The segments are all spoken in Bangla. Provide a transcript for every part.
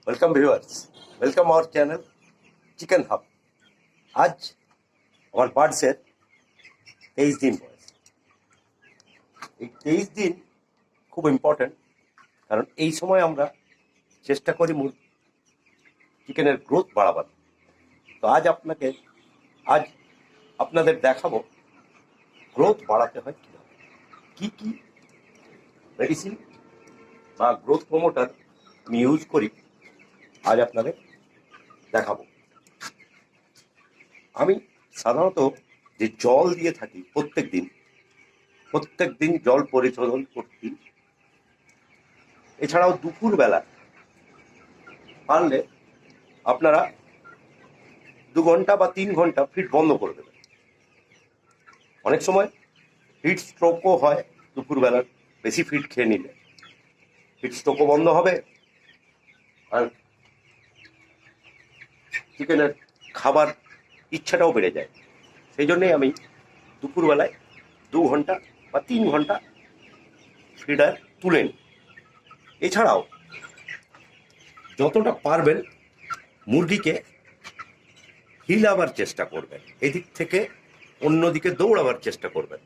Welcome viewers, welcome our channel chicken hub. আজ আমার বার্ডসের 23 দিন বয়স। এই 23 দিন খুব ইম্পর্ট্যান্ট, কারণ এই সময় আমরা চেষ্টা করি চিকেনের গ্রোথ বাড়াবার। তো আজ আপনাদের দেখাবো গ্রোথ বাড়াতে হয় কীভাবে, কী কী মেডিসিন বা গ্রোথ প্রমোটার আমি ইউজ করি আজ আপনাদের দেখাবো। আমি সাধারণত যে জল দিয়ে থাকি প্রত্যেক দিন জল পরিশোধন করছি। এছাড়াও দুপুরবেলা পারলে আপনারা 2 ঘন্টা বা 3 ঘন্টা ফিড বন্ধ করে দেবেন। অনেক সময় হিট স্ট্রোকও হয় দুপুরবেলার বেশি ফিড খেয়ে নিলে। হিট স্ট্রোকও বন্ধ হবে, আর চিকেনের খাবার ইচ্ছাটাও বেড়ে যায়। সেই জন্যেই আমি দুপুরবেলায় 2 ঘন্টা বা 3 ঘন্টা ফিডার তুলে নিই। এছাড়াও যতটা পারবেন মুরগিকে হিলাবার চেষ্টা করবেন, এদিক থেকে অন্যদিকে দৌড়াবার চেষ্টা করবেন।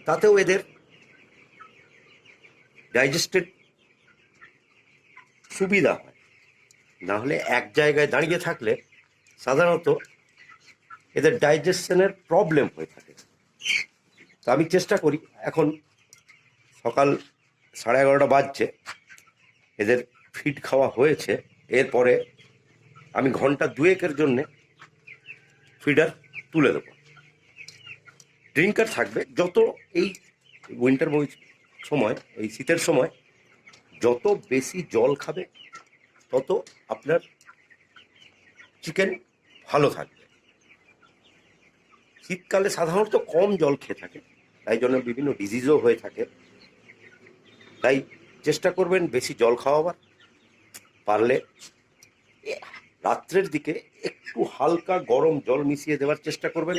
তাতেও এদের ডাইজেস্টেড সুবিধা হয়। না হলে এক জায়গায় দাঁড়িয়ে থাকলে সাধারণত এদের ডাইজেশনের প্রবলেম হয়ে থাকে। তো আমি চেষ্টা করি, এখন সকাল 11:30 বাজছে, এদের ফিড খাওয়া হয়েছে। এরপরে আমি ঘন্টা 2-এর জন্যে ফিডার তুলে দেবো। ড্রিঙ্কার থাকবে। যত এই উইন্টার সময়, এই শীতের সময় যত বেশি জল খাবে তত আপনার চিকেন ভালো থাকবে। শীতকালে সাধারণত কম জল খেয়ে থাকে, তাই জন্য বিভিন্ন ডিজিজও হয়ে থাকে। তাই চেষ্টা করবেন বেশি জল খাওয়াবার। পারলে রাত্রের দিকে একটু হালকা গরম জল মিশিয়ে দেওয়ার চেষ্টা করবেন,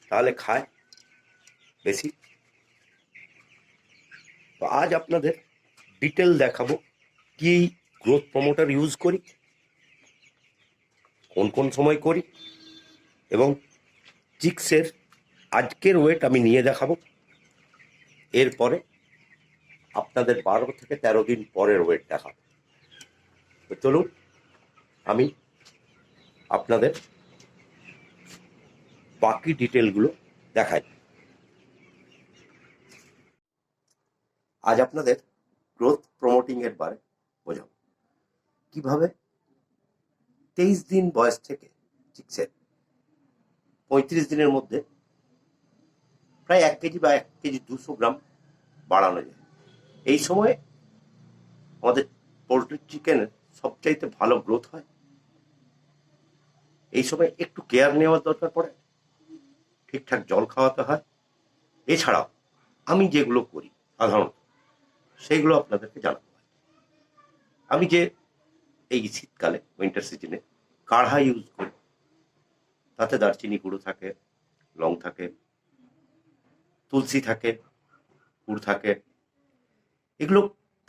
তাহলে খায় বেশি। তো আজ আপনাদের ডিটেল দেখাবো কি গ্রোথ প্রমোটার ইউজ করি, কোন কোন সময় করি, এবং চিক্সের আজকের ওয়েট আমি নিয়ে দেখাবো। এরপরে আপনাদের 12 থেকে 13 দিন পরের ওয়েট দেখাবো। তো চলুন আমি আপনাদের বাকি ডিটেলগুলো দেখাই। আজ আপনাদের গ্রোথ প্রমোটিংয়ের বারে বোঝাবো কিভাবে 23 দিন বয়স থেকে চিক্সের 35 দিনের মধ্যে প্রায় 1 কেজি বা 1 কেজি 200 গ্রাম বাড়ানো যায়। এই সময়ে আমাদের পোলট্রি চিকেনের সবচাইতে ভালো গ্রোথ হয়। এই সময় একটু কেয়ার নেওয়ার দরকার পড়ে, ঠিকঠাক জল খাওয়াতে হয়। এছাড়াও আমি যেগুলো করি সাধারণত সেইগুলো আপনাদেরকে জানাবো। আমি যে এই শীতকালে উইন্টার সিজনে কাঢ়া ইউজ করি, তাতে দারচিনি গুঁড়ো থাকে, লং থাকে, তুলসী থাকে, গুড় থাকে। এগুলো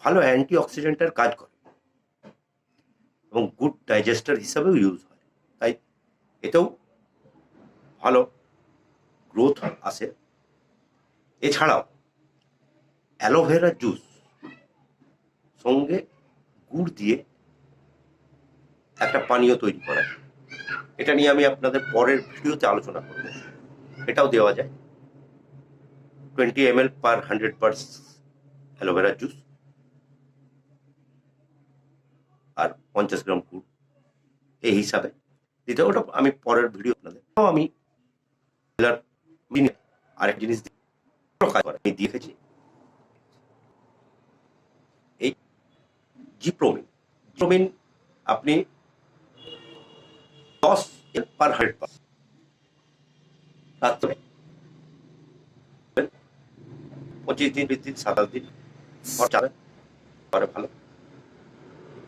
ভালো অ্যান্টি অক্সিডেন্টের কাজ করে এবং গুড ডাইজেস্টার হিসাবেও ইউজ হয়। তাই এতেও ভালো গ্রোথ আসে। এছাড়াও অ্যালোভেরা জুস সঙ্গে গুড় দিয়ে একটা পানীয় তৈরি করা, এটা নিয়ে আমি আপনাদের পরের ভিডিওতে আলোচনা করব। এটাও দেওয়া যায়। 20 ml per 100 অ্যালোভেরা জুস আর 50 গ্রাম গুড় এই হিসাবে দিতে। ওটা আমি পরের ভিডিও আপনাদের আমি আরেক জিনিস আমি দেখেছি, এই জিপ্রোমিন আপনি 10 per 100 রাত্রে 25 দিন, 20 দিন, 27 দিন ভালো।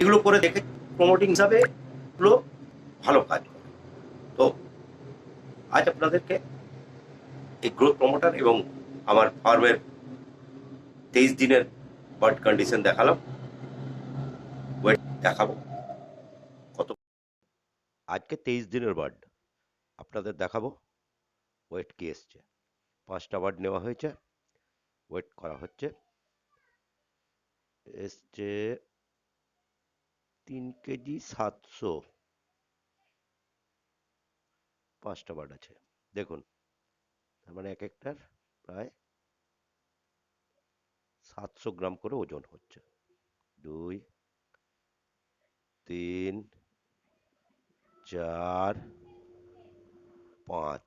এগুলো করে দেখে প্রমোটিং হিসাবে এগুলো ভালো কাজ করে। তো আজ আপনাদেরকে এই গ্রোথ প্রমোটার এবং আমার ফার্মের 23 দিনের বার্ড কন্ডিশন দেখালাম, ওয়েট দেখাবো। আজকে 23 দিনের বার্ড আপনাদের দেখাবো। ওয়েট কি এসছে? 5টা বার্ড নেওয়া হয়েছে, ওয়েট করা হচ্ছে। এসছে 3 কেজি 700। 5টা বার্ড আছে, দেখুন। তার মানে এক একটার প্রায় 700 গ্রাম করে ওজন হচ্ছে। 2, 3, 4, 5,